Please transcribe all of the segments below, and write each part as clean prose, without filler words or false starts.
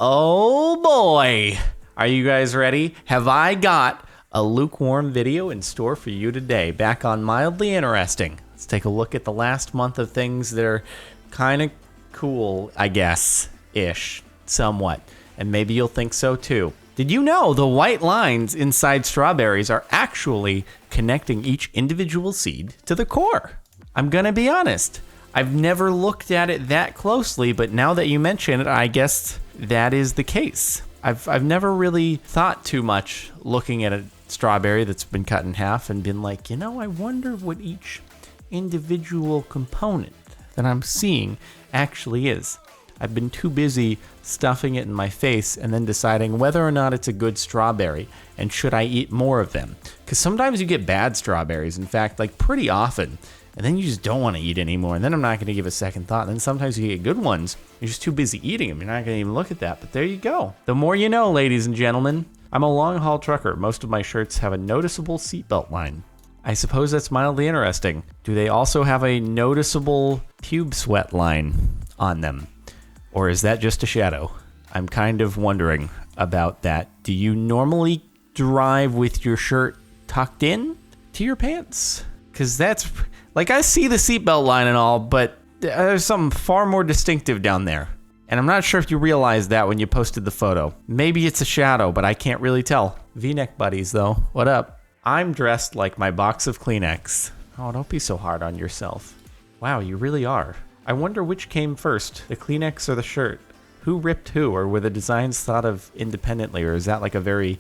Oh boy. Are you guys ready? Have I got a lukewarm video in store for you today? Back on Mildly Interesting. Let's take a look at the last month of things that are kind of cool, I guess, ish, somewhat. And maybe you'll think so too. Did you know the white lines inside strawberries are actually connecting each individual seed to the core? I'm gonna be honest. I've never looked at it that closely, but now that you mention it, I guess that is the case. I've never really thought too much looking at a strawberry that's been cut in half and been like, I wonder what each individual component that I'm seeing actually is. I've been too busy stuffing it in my face and then deciding whether or not it's a good strawberry and should I eat more of them. Because sometimes you get bad strawberries, in fact, like pretty often. And then you just don't want to eat anymore. And then I'm not going to give a second thought. And then sometimes you get good ones. You're just too busy eating them. You're not going to even look at that. But there you go. The more you know, ladies and gentlemen. I'm a long-haul trucker. Most of my shirts have a noticeable seatbelt line. I suppose that's mildly interesting. Do they also have a noticeable pube sweat line on them? Or is that just a shadow? I'm kind of wondering about that. Do you normally drive with your shirt tucked in to your pants? Because that's... Like, I see the seatbelt line and all, but there's something far more distinctive down there. And I'm not sure if you realized that when you posted the photo. Maybe it's a shadow, but I can't really tell. V-neck buddies, though. What up? I'm dressed like my box of Kleenex. Oh, don't be so hard on yourself. Wow, you really are. I wonder which came first, the Kleenex or the shirt? Who ripped who, or were the designs thought of independently, or is that like a very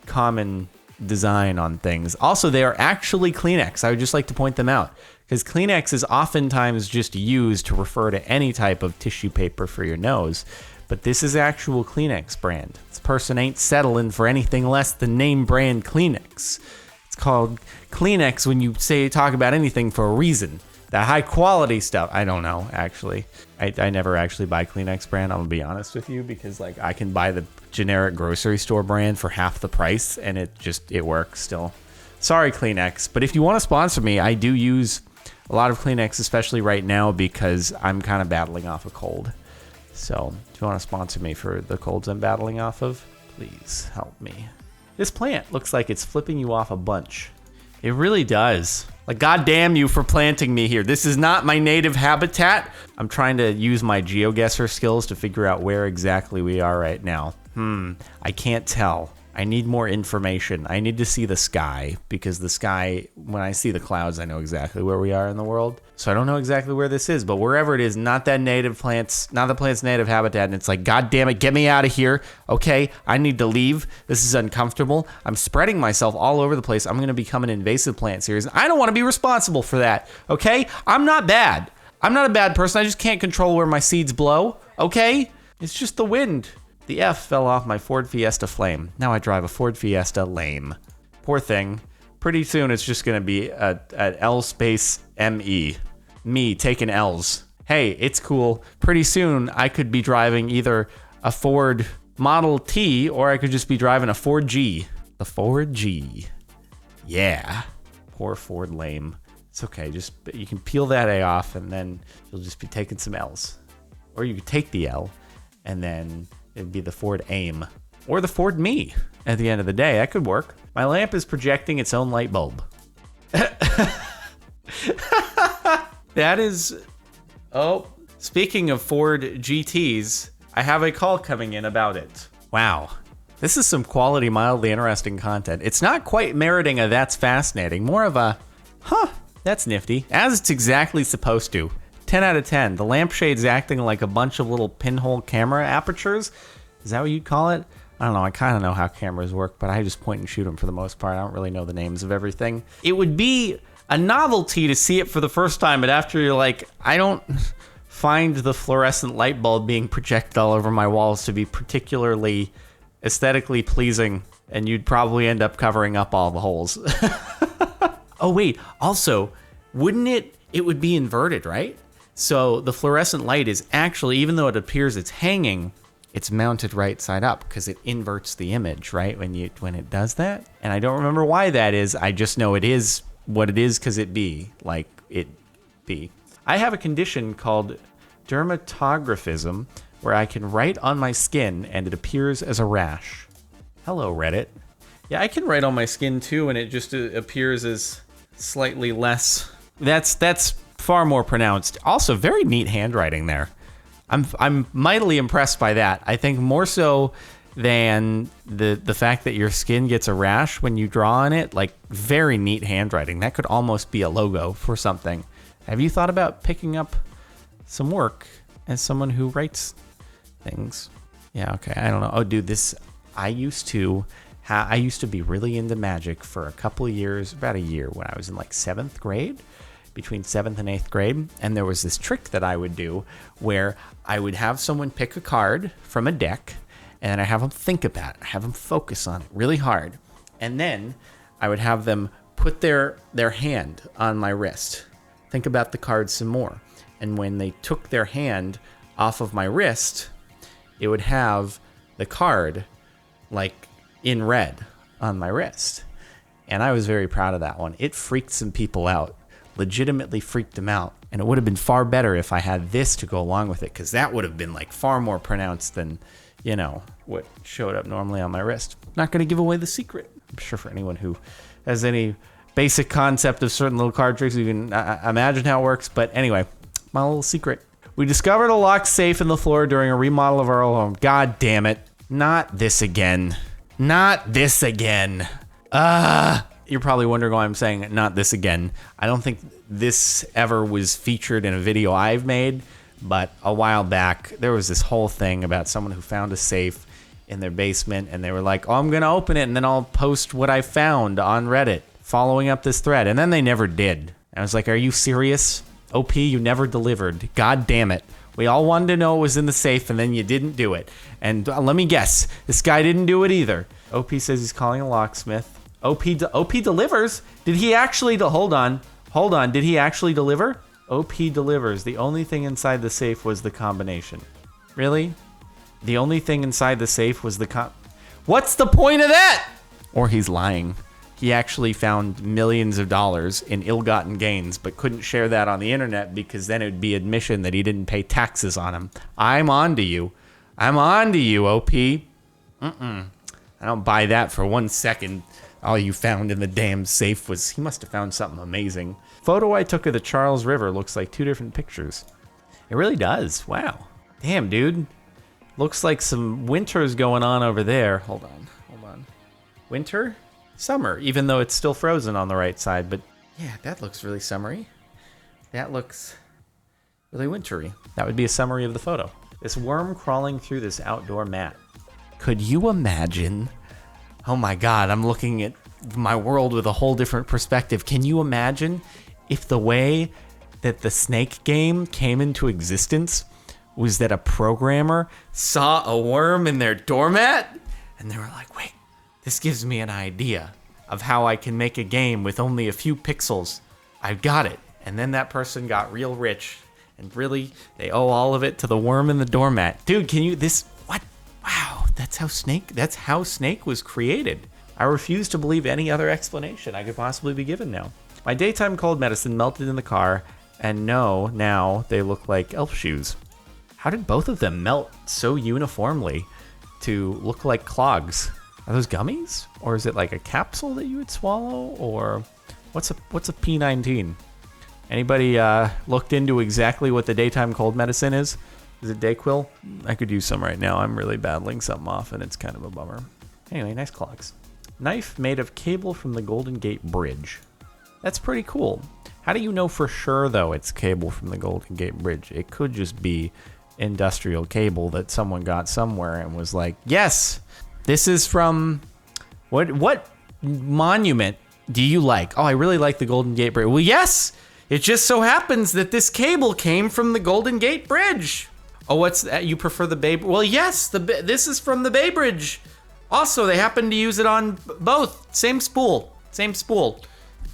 common design on things? Also, they are actually Kleenex. I would just like to point them out. Because Kleenex is oftentimes just used to refer to any type of tissue paper for your nose. But this is actual Kleenex brand. This person ain't settling for anything less than name brand Kleenex. It's called Kleenex when you talk about anything for a reason. That high quality stuff, I don't know, actually. I never actually buy Kleenex brand, I'm gonna be honest with you, because like I can buy the generic grocery store brand for half the price and it works still. Sorry, Kleenex, but if you want to sponsor me, I do use a lot of Kleenex, especially right now, because I'm kind of battling off a cold. So if you want to sponsor me for the colds I'm battling off of, please help me. This plant looks like it's flipping you off a bunch. It really does. Like, goddamn you for planting me here. This is not my native habitat. I'm trying to use my GeoGuessr skills to figure out where exactly we are right now. I can't tell. I need more information. I need to see the sky, because the sky, when I see the clouds, I know exactly where we are in the world. So I don't know exactly where this is, but wherever it is, not the plant's native habitat. And it's like, God damn it, get me out of here. Okay, I need to leave. This is uncomfortable. I'm spreading myself all over the place. I'm going to become an invasive plant series. I don't want to be responsible for that. Okay, I'm not bad. I'm not a bad person. I just can't control where my seeds blow. Okay, it's just the wind. The F fell off my Ford Fiesta Flame. Now I drive a Ford Fiesta lame. Poor thing. Pretty soon it's just going to be a L space ME. Me taking L's. Hey, it's cool. Pretty soon I could be driving either a Ford Model T or I could just be driving a Ford G. The Ford G. Yeah. Poor Ford lame. It's okay. You can peel that A off and then you'll just be taking some L's. Or you could take the L and then... it'd be the Ford Aim or the Ford Me at the end of the day. That could work. My lamp is projecting its own light bulb. That is... Oh, speaking of Ford GTs, I have a call coming in about it. Wow. This is some quality, mildly interesting content. It's not quite meriting a that's fascinating. More of a, that's nifty. As it's exactly supposed to. 10 out of 10. The lampshade's acting like a bunch of little pinhole camera apertures. Is that what you'd call it? I don't know. I kind of know how cameras work, but I just point and shoot them for the most part. I don't really know the names of everything. It would be a novelty to see it for the first time, but after you're like, I don't find the fluorescent light bulb being projected all over my walls to be particularly aesthetically pleasing, and you'd probably end up covering up all the holes. Oh, wait. Also, wouldn't it would be inverted, right? So the fluorescent light is actually, even though it appears it's hanging, it's mounted right side up because it inverts the image, right? When it does that. And I don't remember why that is. I just know it is what it is because it be. I have a condition called dermatographism, where I can write on my skin and it appears as a rash. Hello, Reddit. Yeah, I can write on my skin too, and it just appears as slightly less. That's far more pronounced. Also, very neat handwriting there. I'm mightily impressed by that. I think more so than the fact that your skin gets a rash when you draw on it. Like, very neat handwriting. That could almost be a logo for something. Have you thought about picking up some work as someone who writes things? Yeah, okay. I don't know. Oh, dude, I used to be really into magic for a couple of years, about a year, when I was in like 7th grade, between 7th and 8th grade. And there was this trick that I would do where I would have someone pick a card from a deck, and then I have them think about it. I have them focus on it really hard. And then I would have them put their hand on my wrist, think about the card some more. And when they took their hand off of my wrist, it would have the card like in red on my wrist. And I was very proud of that one. It freaked some people out, legitimately freaked them out. And it would have been far better if I had this to go along with it, because that would have been like far more pronounced than, you know, what showed up normally on my wrist. Not going to give away the secret. I'm sure for anyone who has any basic concept of certain little card tricks, you can imagine how it works. But anyway, my little secret. We discovered a locked safe in the floor during a remodel of our old home. God damn it. Not this again. Not this again. You're probably wondering why I'm saying not this again. I don't think this ever was featured in a video I've made, but a while back, there was this whole thing about someone who found a safe in their basement, and they were like, oh, I'm going to open it, and then I'll post what I found on Reddit, following up this thread. And then they never did. I was like, are you serious? OP, you never delivered. God damn it. We all wanted to know it was in the safe, and then you didn't do it. And let me guess, this guy didn't do it either. OP says he's calling a locksmith. OP delivers? Did he actually... Hold on. Did he actually deliver? OP delivers. The only thing inside the safe was the combination. Really? The only thing inside the safe was the What's the point of that? Or he's lying. He actually found millions of dollars in ill-gotten gains, but couldn't share that on the internet because then it would be admission that he didn't pay taxes on them. I'm on to you. OP. I don't buy that for 1 second. All you found in the damn safe was... He must have found something amazing. Photo I took of the Charles River looks like 2 different pictures. It really does. Wow. Damn, dude. Looks like some winter's going on over there. Hold on. Winter? Summer, even though it's still frozen on the right side. But yeah, that looks really summery. That looks really wintry. That would be a summary of the photo. This worm crawling through this outdoor mat. Could you imagine? Oh my God, I'm looking at my world with a whole different perspective. Can you imagine if the way that the Snake game came into existence was that a programmer saw a worm in their doormat and they were like, wait, this gives me an idea of how I can make a game with only a few pixels. I've got it. And then that person got real rich, and really, they owe all of it to the worm in the doormat. Dude, what? Wow, that's how Snake was created. I refuse to believe any other explanation I could possibly be given now. My daytime cold medicine melted in the car, and now they look like elf shoes. How did both of them melt so uniformly to look like clogs? Are those gummies? Or is it like a capsule that you would swallow? Or what's a P19? Anybody looked into exactly what the daytime cold medicine is? Is it Dayquil? I could use some right now. I'm really battling something off and it's kind of a bummer. Anyway, nice clogs. Knife made of cable from the Golden Gate Bridge. That's pretty cool. How do you know for sure, though, it's cable from the Golden Gate Bridge? It could just be industrial cable that someone got somewhere and was like, yes, this is from... What monument do you like? Oh, I really like the Golden Gate Bridge. Well, yes, it just so happens that this cable came from the Golden Gate Bridge. Oh, what's that? You prefer the Bay... Well, yes, this is from the Bay Bridge. Also, they happen to use it on both. Same spool.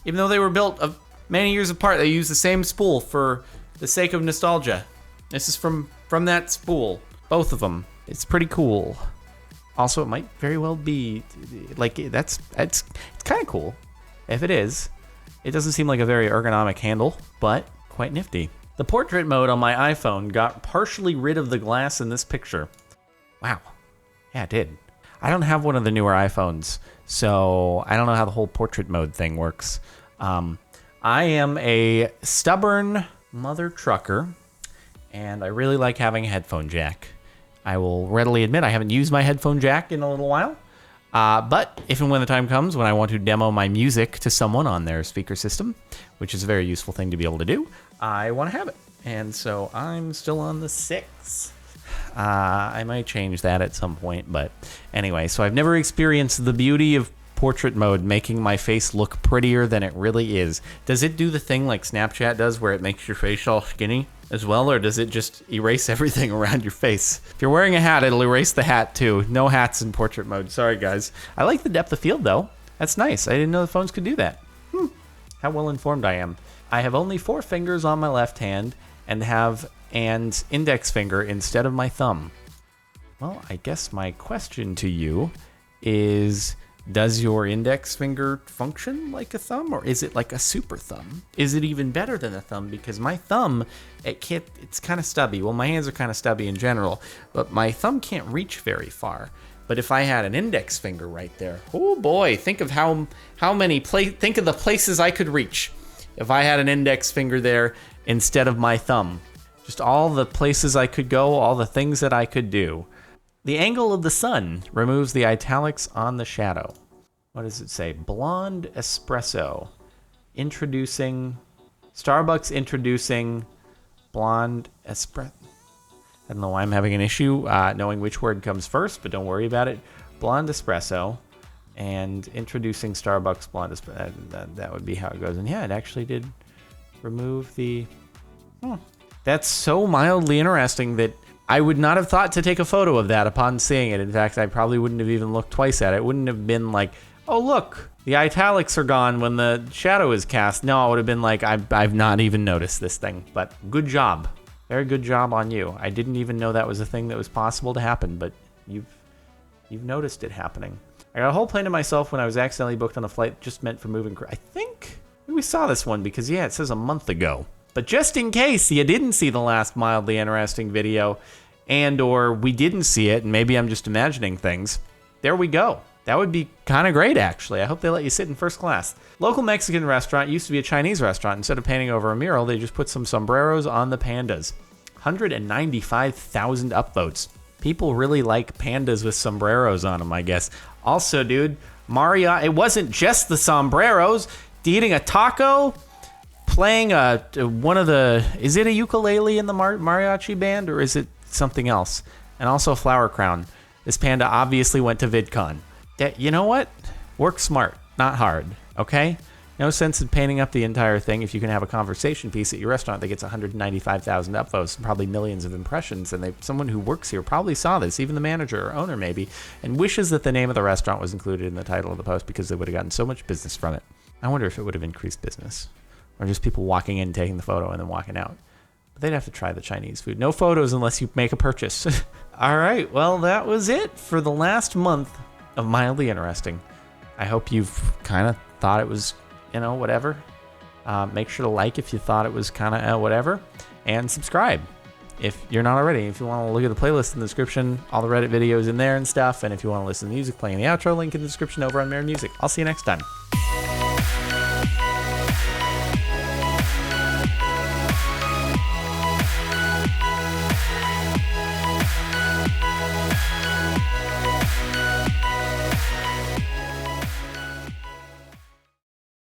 Even though they were built many years apart, they use the same spool for the sake of nostalgia. This is from that spool. Both of them. It's pretty cool. Also, it might very well be, like, it's kind of cool. If it is, it doesn't seem like a very ergonomic handle, but quite nifty. The portrait mode on my iPhone got partially rid of the glass in this picture. Wow. Yeah, it did. I don't have one of the newer iPhones, so I don't know how the whole portrait mode thing works. I am a stubborn mother trucker, and I really like having a headphone jack. I will readily admit I haven't used my headphone jack in a little while, but if and when the time comes when I want to demo my music to someone on their speaker system, which is a very useful thing to be able to do, I want to have it. And so I'm still on the 6. I might change that at some point, but anyway, so I've never experienced the beauty of portrait mode making my face look prettier than it really is. Does it do the thing like Snapchat does where it makes your face all skinny as well, or does it just erase everything around your face? If you're wearing a hat, it'll erase the hat too. No hats in portrait mode. Sorry, guys. I like the depth of field, though. That's nice. I didn't know the phones could do that. How well informed I am. I have only 4 fingers on my left hand and have an index finger instead of my thumb. Well, I guess my question to you is, does your index finger function like a thumb, or is it like a super thumb? Is it even better than a thumb? Because my thumb, it's kind of stubby. Well, my hands are kind of stubby in general, but my thumb can't reach very far. But if I had an index finger right there, oh boy, think of think of the places I could reach if I had an index finger there instead of my thumb. Just all the places I could go, all the things that I could do. The angle of the sun removes the italics on the shadow. What does it say? Blonde espresso. Starbucks introducing blonde espresso. I don't know why I'm having an issue knowing which word comes first, but don't worry about it. Blonde espresso and introducing Starbucks blonde espresso. That would be how it goes. And yeah, it actually did remove the... That's so mildly interesting that I would not have thought to take a photo of that upon seeing it. In fact, I probably wouldn't have even looked twice at it. It wouldn't have been like, oh, look, the italics are gone when the shadow is cast. No, it would have been like, I've not even noticed this thing. But good job. Very good job on you. I didn't even know that was a thing that was possible to happen, but you've noticed it happening. I got a whole plane to myself when I was accidentally booked on a flight just meant for moving. I think we saw this one because, yeah, it says a month ago. But just in case you didn't see the last mildly interesting video, and or we didn't see it, and maybe I'm just imagining things, there we go. That would be kind of great, actually. I hope they let you sit in first class. Local Mexican restaurant used to be a Chinese restaurant. Instead of painting over a mural, they just put some sombreros on the pandas. 195,000 upvotes. People really like pandas with sombreros on them, I guess. Also, dude, it wasn't just the sombreros. Eating a taco, playing is it a ukulele in the mariachi band, or is it something else? And also a flower crown. This panda obviously went to VidCon. You know what? Work smart, not hard, okay? No sense in painting up the entire thing if you can have a conversation piece at your restaurant that gets 195,000 upvotes and probably millions of impressions, and someone who works here probably saw this, even the manager or owner maybe, and wishes that the name of the restaurant was included in the title of the post because they would have gotten so much business from it. I wonder if it would have increased business, or just people walking in, taking the photo, and then walking out. But they'd have to try the Chinese food. No photos unless you make a purchase. All right, well, that was it for the last month of Mildly Interesting. I hope you've kind of thought it was, whatever. Make sure to like if you thought it was kind of whatever, and subscribe if you're not already. If you want to look at the playlist in the description, all the Reddit videos in there and stuff, and if you want to listen to music, playing the outro, link in the description over on Mere Music. I'll see you next time.